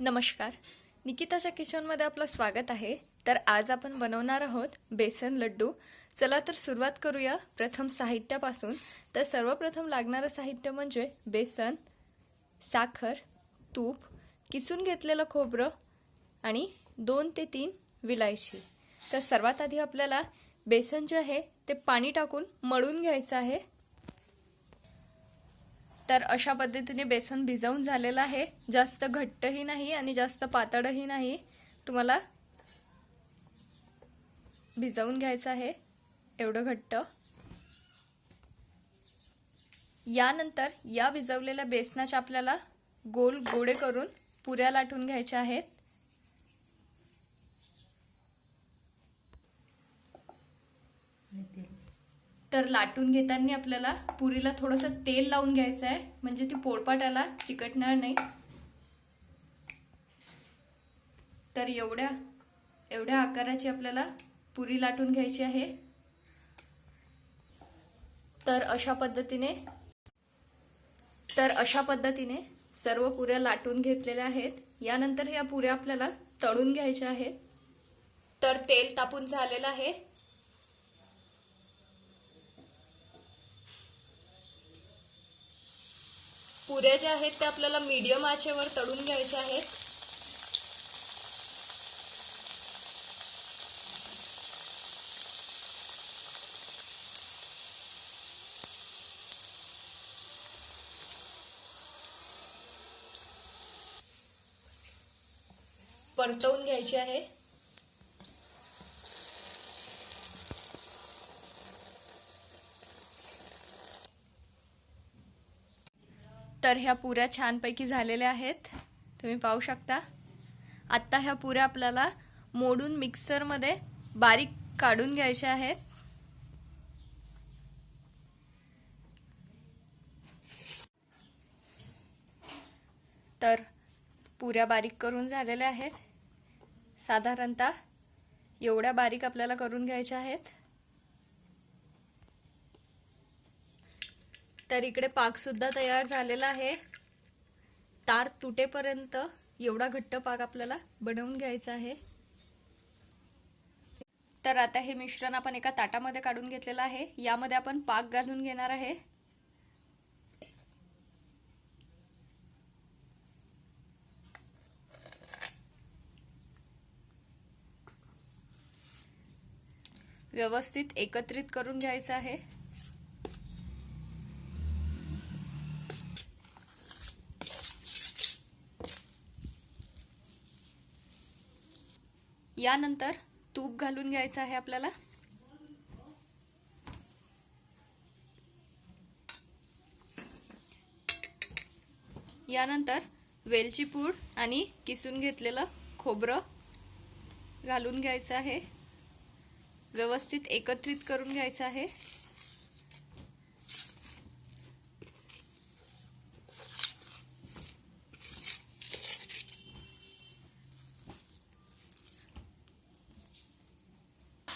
नमस्कार, निकिताच्या किचनमध्ये आपलं स्वागत आहे। तर आज आपण बनवणार आहोत बेसन लड्डू। चला तर सुरुवात करूया प्रथम साहित्यापासून। तर सर्वप्रथम लागणारे साहित्य म्हणजे बेसन, साखर, तूप, किसून घेतलेलं खोबरं आणि 2 ते 3 विलायची। तर सर्वात आधी आपल्याला बेसन जे आहे ते पाणी टाकून मळून घ्यायचं आहे। तर अशा पद्धतीने बेसन भिजवून झालेलं आहे। जास्त घट्टही नाही आणि जास्त पातळही नाही, तुम्हाला भिजवून घ्यायचं आहे एवढं घट्ट। यानंतर या भिजवलेल्या बेसनाचे आपल्याला गोल गोळे करून पुऱ्या लाटून घ्यायच्या आहेत। तर लाटून घेताना आपल्याला पुरीला थोडंसं तेल लावून घ्यायचं आहे, म्हणजे ती पोळपाटाला चिकटणार नाही। तर एवढ्या आकाराची आपल्याला पुरी लाटून घ्यायची आहे। तर अशा पद्धतीने सर्व पुऱ्या लाटून घेतलेल्या आहेत। यानंतर या पुऱ्या आपल्याला तळून घ्यायच्या आहेत। तर तेल तापून झालेलं आहे। पुऱ्या ज्या आहेत त्या आपल्याला मीडियम आचेवर तळून घ्यायच्या आहेत। परतवून घ्यायचे आहे। तर ह्या पुऱ्या छानपैकी झालेल्या आहेत, तुम्ही पाहू शकता। आता ह्या पुऱ्या आपल्याला मोडून मिक्सरमध्ये बारीक काढून घ्यायच्या आहेत। तर पुऱ्या बारीक करून झालेल्या आहेत, साधारणतः एवढ्या बारीक आपल्याला करून घ्यायच्या आहेत। तर इकडे पाक सुद्धा तयार झालेला आहे। तार तुटेपर्यंत एवढा घट्ट पाक आपल्याला बनवून घ्यायचा आहे। तर आता हे मिश्रण आपण एका ताटामध्ये काढून घेतलेलं आहे। यामध्ये आपण पाक घालून घेणार आहे। व्यवस्थित एकत्रित करून घ्यायचं आहे। यानंतर तूप घालून घ्यायचं आहे आपल्याला। यानंतर वेलची पूड आणि किसून घेतलेलं खोबरं घालून घ्यायचं आहे। व्यवस्थित एकत्रित करून घ्यायचं आहे।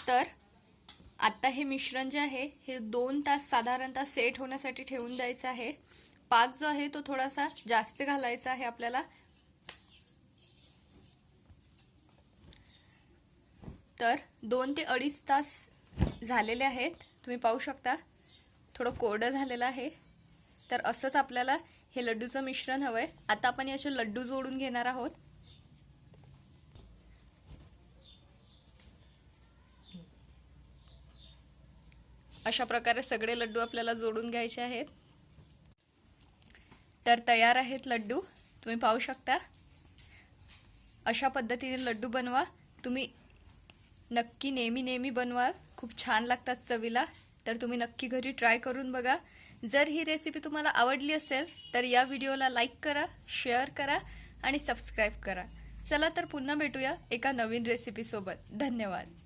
तर आता हे मिश्रण जे आहे हे 2 तास साधारणतः सेट होण्यासाठी ठेवून द्यायचं आहे। पाक जो आहे तो थोडासा जास्त घालायचा आहे आपल्याला। तर 2 ते 2.5 तास झालेले आहेत, तुम्ही पाहू शकता। थोडं कोरडं झालेलं आहे। तर असंच आपल्याला हे लड्डूचं मिश्रण हवंय। आता आपण याचे लड्डू जोडून घेणार आहोत। अशा प्रकारे सगळे लड्डू आपल्याला जोडून घ्यायचे आहेत। तर तयार आहेत लड्डू, तुम्ही पाहू शकता। अशा पद्धतीने लड्डू बनवा, तुम्ही नक्की नेहमी बनवा, खूप छान लागतात चवीला। तर तुम्ही नक्की घरी ट्राय करून बघा। जर ही रेसिपी तुम्हाला आवडली असेल तर या व्हिडिओला लाईक करा, शेअर करा आणि सबस्क्राइब करा। चला तर पुन्हा भेटूया एका नवीन रेसिपी सोबत। धन्यवाद।